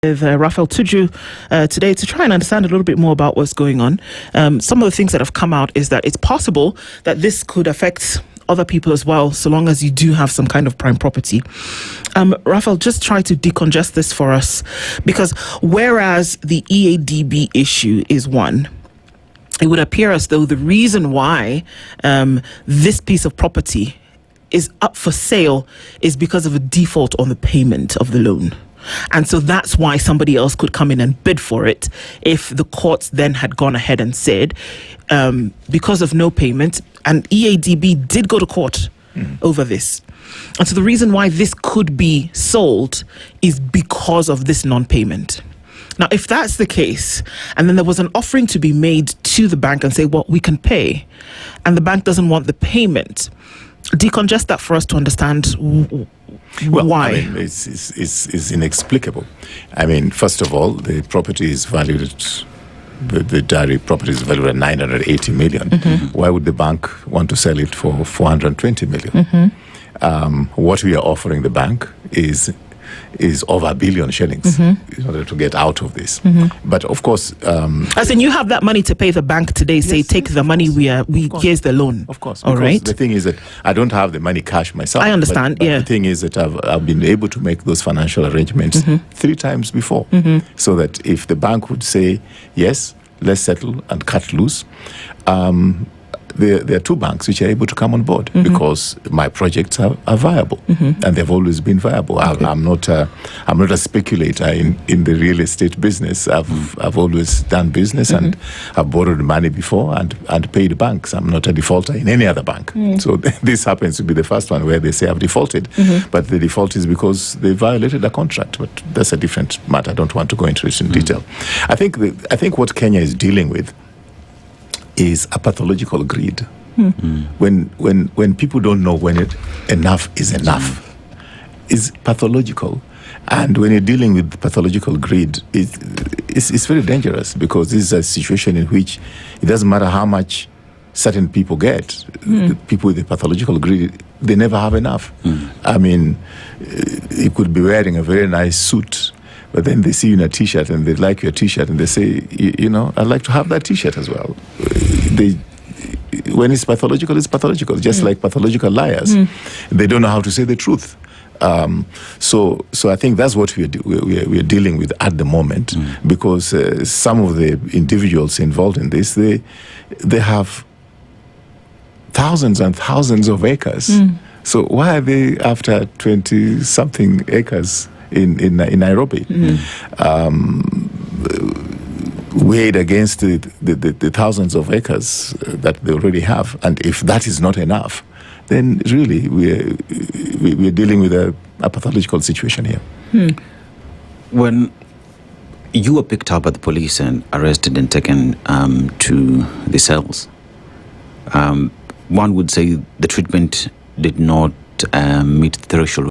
With Raphael Tuju today to try and understand a little bit more about what's going on. Some of the things that have come out is that it's possible that this could affect other people as well, so long as you do have some kind of prime property. Raphael, just try to decongest this for us, because whereas the EADB issue is one, it would appear as though the reason why this piece of property is up for sale is because of a default on the payment of the loan. And so that's why somebody else could come in and bid for it if the courts then had gone ahead and said, because of no payment, and EADB did go to court over this. And so the reason why this could be sold is because of this non-payment. Now, if that's the case, and then there was an offering to be made to the bank and say, well, we can pay, and the bank doesn't want the payment, decongest that for us to understand why. I mean, it's inexplicable. I mean, first of all, the property is valued at, the dairy property is valued at 980 million. Why would the bank want to sell it for 420 million? What we are offering the bank is over 1 billion shillings in order to get out of this. But of course, as in you have that money to pay the bank today, say, yes, take the money, here's the loan. Of course. All right. The thing is that I don't have the money cash myself. I understand, but the thing is that I've been able to make those financial arrangements 3 times before. So that if the bank would say, yes, let's settle and cut loose, there are 2 banks which are able to come on board because my projects are viable and they've always been viable. Okay. I'm not a speculator in the real estate business. I've always done business and I've borrowed money before and paid banks. I'm not a defaulter in any other bank. So this happens to be the first one where they say I've defaulted, but the default is because they violated a contract. But that's a different matter. I don't want to go into it in detail. I think what Kenya is dealing with is a pathological greed. When people don't know when enough is enough, is pathological. And when you're dealing with pathological greed, it's very dangerous, because this is a situation in which it doesn't matter how much certain people get. The people with the pathological greed, they never have enough. I mean, you could be wearing a very nice suit, but then they see you in a T-shirt and they like your T-shirt and they say, you know, I'd like to have that T-shirt as well. When it's pathological, just like pathological liars. They don't know how to say the truth. So I think that's what we're dealing with at the moment, because some of the individuals involved in this, they have thousands and thousands of acres. So why are they after 20-something acres in Nairobi, weighed against the thousands of acres that they already have? And if that is not enough, then really we're dealing with a pathological situation here. When you were picked up by the police and arrested and taken to the cells, one would say the treatment did not meet the threshold